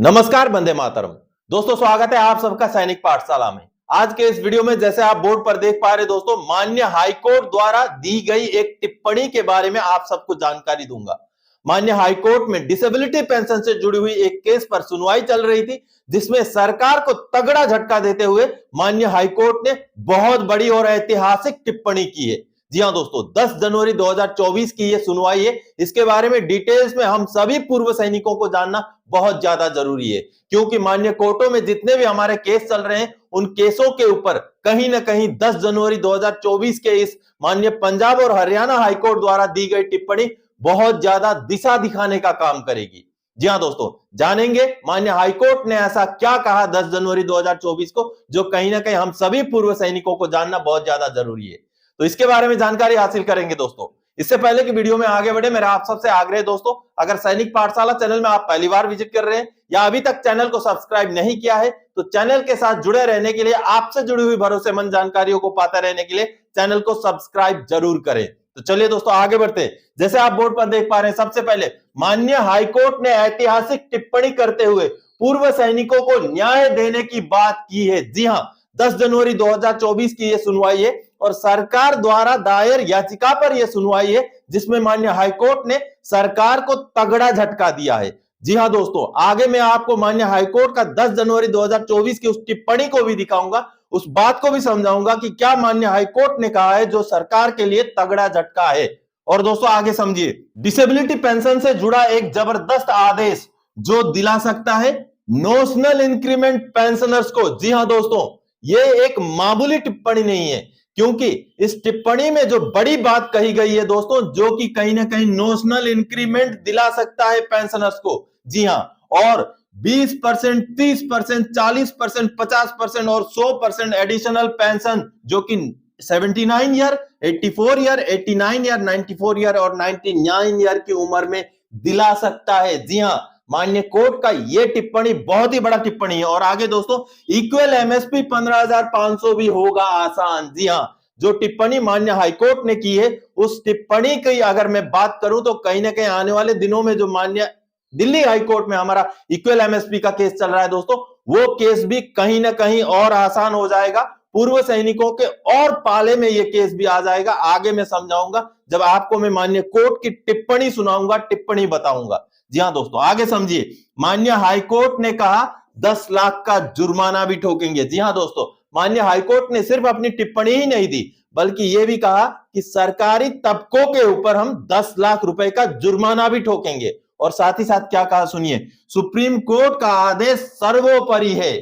नमस्कार, वंदे मातरम। दोस्तों, स्वागत है आप सबका सैनिक पाठशाला में। आज के इस वीडियो में जैसे आप बोर्ड पर देख पा रहे दोस्तों, माननीय हाईकोर्ट द्वारा दी गई एक टिप्पणी के बारे में आप सबको जानकारी दूंगा। माननीय हाईकोर्ट में डिसेबिलिटी पेंशन से जुड़ी हुई एक केस पर सुनवाई चल रही थी, जिसमें सरकार को तगड़ा झटका देते हुए माननीय हाईकोर्ट ने बहुत बड़ी और ऐतिहासिक टिप्पणी की है। जी हां दोस्तों, 10 जनवरी 2024 की यह सुनवाई है। इसके बारे में डिटेल्स में हम सभी पूर्व सैनिकों को जानना बहुत ज्यादा जरूरी है, क्योंकि माननीय कोर्टों में जितने भी हमारे केस चल रहे हैं, उन केसों के ऊपर कहीं ना कहीं 10 जनवरी 2024 के इस माननीय पंजाब और हरियाणा हाईकोर्ट द्वारा दी गई टिप्पणी बहुत ज्यादा दिशा दिखाने का काम करेगी। जी हां दोस्तों, जानेंगे माननीय हाईकोर्ट ने ऐसा क्या कहा 10 जनवरी 2024 को, जो कहीं ना कहीं हम सभी पूर्व सैनिकों को जानना बहुत ज्यादा जरूरी है। तो इसके बारे में जानकारी हासिल करेंगे दोस्तों। इससे पहले कि वीडियो में आगे बढ़े, मेरा आप सबसे आग्रह है दोस्तों, अगर सैनिक पाठशाला चैनल में आप पहली बार विजिट कर रहे हैं या अभी तक चैनल को सब्सक्राइब नहीं किया है, तो चैनल के साथ जुड़े रहने के लिए, आपसे जुड़ी हुई भरोसेमंद जानकारियों को पाते रहने के लिए चैनल को सब्सक्राइब जरूर करें। तो चलिए दोस्तों, आगे बढ़ते हैं। जैसे आप बोर्ड पर देख पा रहे हैं, सबसे पहले माननीय हाईकोर्ट ने ऐतिहासिक टिप्पणी करते हुए पूर्व सैनिकों को न्याय देने की बात की है। जी हां, 10 जनवरी 2024 की यह सुनवाई है और सरकार द्वारा दायर याचिका पर यह सुनवाई है, जिसमें माननीय हाईकोर्ट ने सरकार को तगड़ा झटका दिया है। जी हां दोस्तों, आगे मैं आपको माननीय हाईकोर्ट का 10 जनवरी 2024 की उस टिप्पणी को भी दिखाऊंगा, उस बात को भी समझाऊंगा कि क्या माननीय हाईकोर्ट ने कहा है जो सरकार के लिए तगड़ा झटका है। और दोस्तों आगे समझिए, डिसेबिलिटी पेंशन से जुड़ा एक जबरदस्त आदेश जो दिला सकता है नोशनल इंक्रीमेंट पेंशनर्स को। जी हां दोस्तों, यह एक मामूली टिप्पणी नहीं है, क्योंकि इस टिप्पणी में जो बड़ी बात कही गई है दोस्तों, जो कि कहीं ना कहीं नोशनल इंक्रीमेंट दिला सकता है पेंशनर्स को। जी हां, और 20%, 30%, 40%, 50% और 100% एडिशनल पेंशन, जो कि 79 ईयर, 84 ईयर, 89 ईयर, 94 ईयर और 99 ईयर की उम्र में दिला सकता है। जी हां, माननीय कोर्ट का यह टिप्पणी बहुत ही बड़ा टिप्पणी है। और आगे दोस्तों, इक्वल एमएसपी 15,500 भी होगा आसान। जी हां, जो टिप्पणी माननीय हाईकोर्ट ने की है, उस टिप्पणी की अगर मैं बात करूं तो कहीं ना कहीं आने वाले दिनों में जो माननीय दिल्ली हाईकोर्ट में हमारा इक्वल एमएसपी का केस चल रहा है दोस्तों, वो केस भी कहीं ना कहीं और आसान हो जाएगा। पूर्व सैनिकों के और पाले में यह केस भी आ जाएगा। आगे मैं समझाऊंगा जब आपको मैं माननीय कोर्ट की टिप्पणी सुनाऊंगा, टिप्पणी बताऊंगा। जी हां दोस्तों, आगे समझिए, माननीय हाईकोर्ट ने कहा 10 लाख का जुर्माना भी ठोकेंगे। जी हां दोस्तों, माननीय हाईकोर्ट ने सिर्फ अपनी टिप्पणी ही नहीं दी, बल्कि यह भी कहा कि सरकारी तबकों के ऊपर हम 10 लाख रुपए का जुर्माना भी ठोकेंगे। और साथ ही साथ क्या कहा सुनिए, सुप्रीम कोर्ट का आदेश सर्वोपरि है,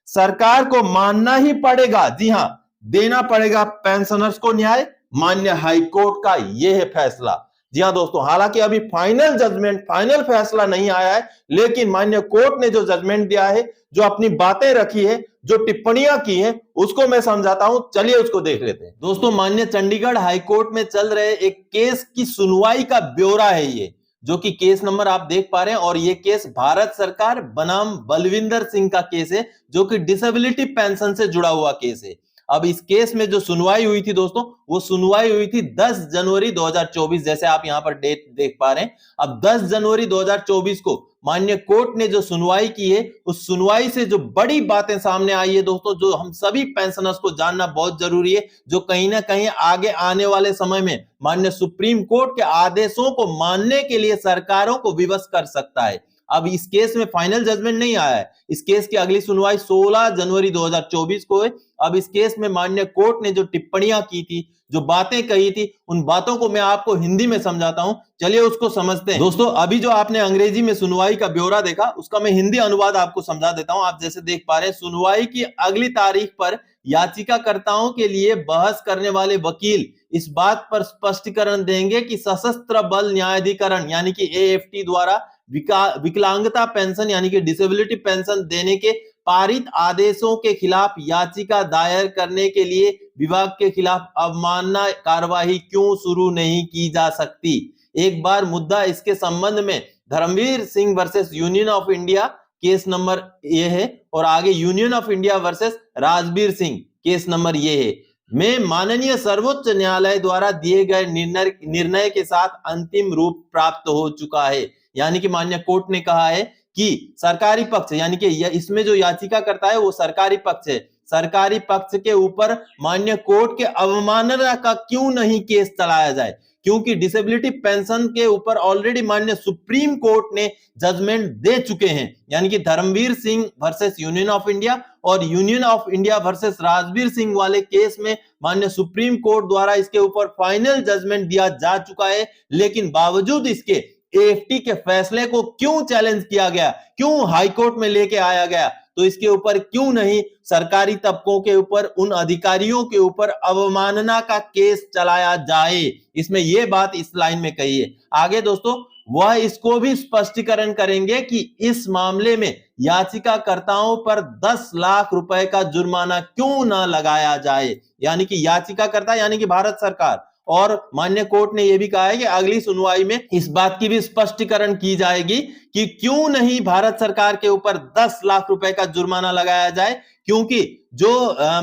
सरकार को मानना ही पड़ेगा। जी हां, देना पड़ेगा पेंशनर्स को न्याय। माननीय हाईकोर्ट का यह है फैसला। जी हां दोस्तों, हालांकि अभी फाइनल जजमेंट, फाइनल फैसला नहीं आया है, लेकिन माननीय कोर्ट ने जो जजमेंट दिया है, जो अपनी बातें रखी है, जो टिप्पणियां की हैं, उसको मैं समझाता हूं। चलिए उसको देख लेते हैं। दोस्तों, माननीय चंडीगढ़ हाईकोर्ट में चल रहे एक केस की सुनवाई का ब्यौरा है ये, जो कि केस नंबर आप देख पा रहे हैं। और ये केस भारत सरकार बनाम बलविंदर सिंह का केस है, जो कि डिसेबिलिटी पेंशन से जुड़ा हुआ केस है। अब इस केस में जो सुनवाई हुई थी दोस्तों, वो सुनवाई हुई थी 10 जनवरी 2024, जैसे आप यहां पर डेट देख पा रहे हैं। अब 10 जनवरी 2024 को माननीय कोर्ट ने जो सुनवाई की है, उस सुनवाई से जो बड़ी बातें सामने आई है दोस्तों, जो हम सभी पेंशनर्स को जानना बहुत जरूरी है, जो कहीं ना कहीं आगे आने वाले समय में माननीय सुप्रीम कोर्ट के आदेशों को मानने के लिए सरकारों को विवश कर सकता है। अब इस केस में फाइनल जजमेंट नहीं आया है। इस केस की अगली सुनवाई 16 जनवरी 2024 को है। अब इस केस में माननीय कोर्ट ने जो टिप्पणियां की थी, जो बातें कही थी, उन बातों को मैं आपको हिंदी में समझाता हूं। चलिए उसको समझते हैं। दोस्तों, अभी जो आपने अंग्रेजी में सुनवाई का ब्यौरा देखा, उसका मैं हिंदी अनुवाद आपको समझा देता हूं। आप जैसे देख पा रहे हैं, सुनवाई की अगली तारीख पर याचिकाकर्ताओं के लिए बहस करने वाले वकील इस बात पर स्पष्टीकरण देंगे कि सशस्त्र बल न्यायाधिकरण यानी कि एएफटी द्वारा विकलांगता पेंशन यानी कि डिसेबिलिटी पेंशन देने के पारित आदेशों के खिलाफ याचिका दायर करने के लिए विभाग के खिलाफ अवमानना कार्यवाही क्यों शुरू नहीं की जा सकती। एक बार मुद्दा इसके संबंध में Dharmveer Singh versus union of India case number ये है, और आगे union of India versus Rajveer Singh case number ये है, में माननीय सर्वोच्च न्यायालय द्वारा दिए गए निर्णय के साथ अंतिम रूप प्राप्त हो चुका है। यानी कि माननीय कोर्ट ने कहा है कि सरकारी पक्ष यानी कि इसमें जो याचिका करता है वो सरकारी पक्ष है, सरकारी पक्ष के ऊपर माननीय कोर्ट के अवमानना का क्यों नहीं केस चलाया जाए, क्योंकि डिसेबिलिटी पेंशन के ऊपर ऑलरेडी माननीय सुप्रीम कोर्ट ने जजमेंट दे चुके हैं, यानी कि Dharmvir Singh versus union of India और Union of India versus Rajveer Singh वाले केस में माननीय सुप्रीम कोर्ट द्वारा इसके ऊपर फाइनल जजमेंट दिया जा चुका है। लेकिन बावजूद इसके एएफटी के फैसले को क्यों चैलेंज किया गया, क्यों हाईकोर्ट में लेके आया गया, तो इसके ऊपर क्यों नहीं सरकारी तबकों के ऊपर, उन अधिकारियों के ऊपर अवमानना का केस चलाया जाए, इसमें यह बात इस लाइन में कही है। आगे दोस्तों वह इसको भी स्पष्टीकरण करेंगे कि इस मामले में याचिकाकर्ताओं पर 10 लाख रुपए का जुर्माना क्यों ना लगाया जाए, यानी कि याचिकाकर्ता यानी कि भारत सरकार, और माननीय कोर्ट ने यह भी कहा है कि अगली सुनवाई में इस बात की भी स्पष्टीकरण की जाएगी कि क्यों नहीं भारत सरकार के ऊपर 10 लाख रुपए का जुर्माना लगाया जाए, क्योंकि जो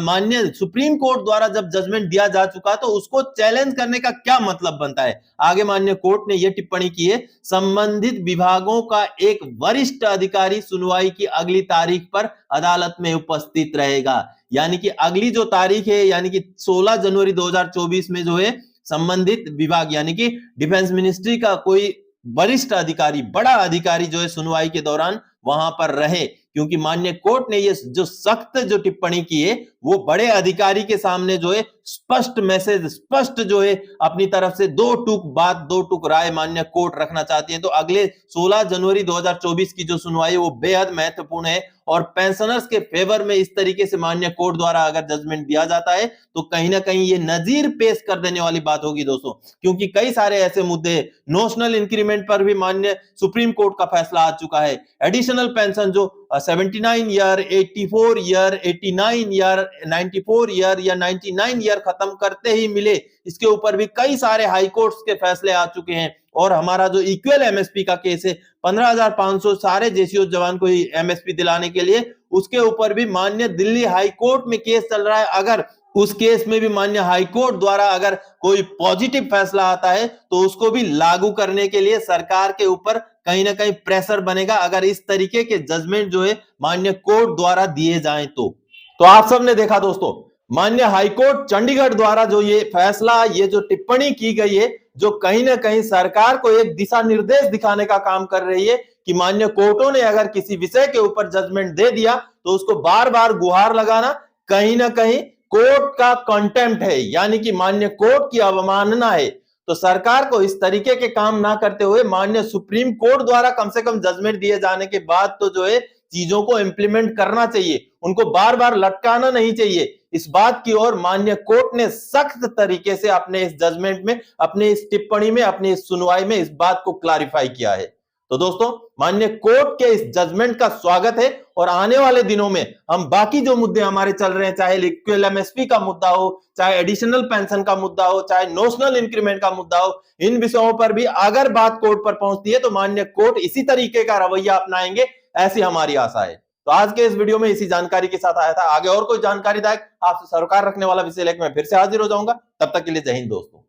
माननीय सुप्रीम कोर्ट द्वारा जब जजमेंट दिया जा चुका तो उसको चैलेंज करने का क्या मतलब बनता है। आगे माननीय कोर्ट ने यह टिप्पणी की है, संबंधित विभागों का एक वरिष्ठ अधिकारी सुनवाई की अगली तारीख पर अदालत में उपस्थित रहेगा, यानी कि अगली जो तारीख है यानी कि 16 जनवरी 2024 में जो है संबंधित विभाग यानी कि डिफेंस मिनिस्ट्री का कोई वरिष्ठ अधिकारी, बड़ा अधिकारी जो है सुनवाई के दौरान वहां पर रहे, क्योंकि माननीय कोर्ट ने ये जो सख्त जो टिप्पणी की है वो बड़े अधिकारी के सामने जो है स्पष्ट मैसेज, स्पष्ट जो है अपनी तरफ से दो टूक बात, दो टूक राय माननीय कोर्ट रखना चाहती है। तो अगले 16 जनवरी 2024 की जो सुनवाई है वो बेहद महत्वपूर्ण है और पेंशनर्स के फेवर में इस तरीके से माननीय कोर्ट द्वारा अगर जजमेंट दिया जाता है तो कहीं ना कहीं ये नजीर पेश कर देने वाली बात होगी दोस्तों, क्योंकि कई सारे ऐसे मुद्दे, नोशनल इंक्रीमेंट पर भी माननीय सुप्रीम कोर्ट का फैसला आ चुका है, एडिशनल पेंशन जो 79 ईयर, 84 ईयर, 89 ईयर, 94 ईयर या 99 ईयर खत्म करते ही मिले, इसके ऊपर भी कई सारे हाई कोर्ट्स के फैसले आ चुके हैं। और हमारा जो इक्वल एमएसपी का केस है 15,500 सारे जेसीओ जवान को ही एमएसपी दिलाने के लिए, उसके ऊपर भी माननीय दिल्ली हाई कोर्ट में केस चल रहा है। अगर उस केस में भी माननीय हाई कोर्ट द्वारा अगर कोई पॉजिटिव फैसला आता है तो उसको भी लागू करने के लिए सरकार के ऊपर कहीं ना कहीं प्रेशर बनेगा, अगर इस तरीके के जजमेंट जो है माननीय कोर्ट द्वारा दिए जाएं तो आप सबने देखा दोस्तों, माननीय हाईकोर्ट चंडीगढ़ द्वारा जो ये फैसला, ये जो टिप्पणी की गई है, जो कहीं ना कहीं सरकार को एक दिशा निर्देश दिखाने का काम कर रही है कि माननीय कोर्टों ने अगर किसी विषय के ऊपर जजमेंट दे दिया तो उसको बार बार गुहार लगाना कहीं ना कहीं कोर्ट का कंटेम्प्ट है, यानी कि माननीय कोर्ट की अवमानना है। तो सरकार को इस तरीके के काम ना करते हुए माननीय सुप्रीम कोर्ट द्वारा कम से कम जजमेंट दिए जाने के बाद तो जो है चीजों को इंप्लीमेंट करना चाहिए, उनको बार बार लटकाना नहीं चाहिए। इस बात की ओर माननीय कोर्ट ने सख्त तरीके से अपने इस जजमेंट में, अपने इस टिप्पणी में, अपनी इस सुनवाई में इस बात को क्लैरिफाई किया है। तो दोस्तों माननीय कोर्ट के इस जजमेंट का स्वागत है और आने वाले दिनों में हम बाकी जो मुद्दे हमारे चल रहे हैं, चाहे इक्वल एमएसपी का मुद्दा हो, चाहे एडिशनल पेंशन का मुद्दा हो, चाहे नोशनल इंक्रीमेंट का मुद्दा हो, इन विषयों पर भी अगर बात कोर्ट पर पहुंचती है तो माननीय कोर्ट इसी तरीके का रवैया अपनाएंगे, ऐसी हमारी आशा है। तो आज के इस वीडियो में इसी जानकारी के साथ आया था। आगे और कोई जानकारीदायक आपसे सरोकार रखने वाला विषय लेकर मैं फिर से हाजिर हो जाऊंगा। तब तक के लिए जय हिंद दोस्तों।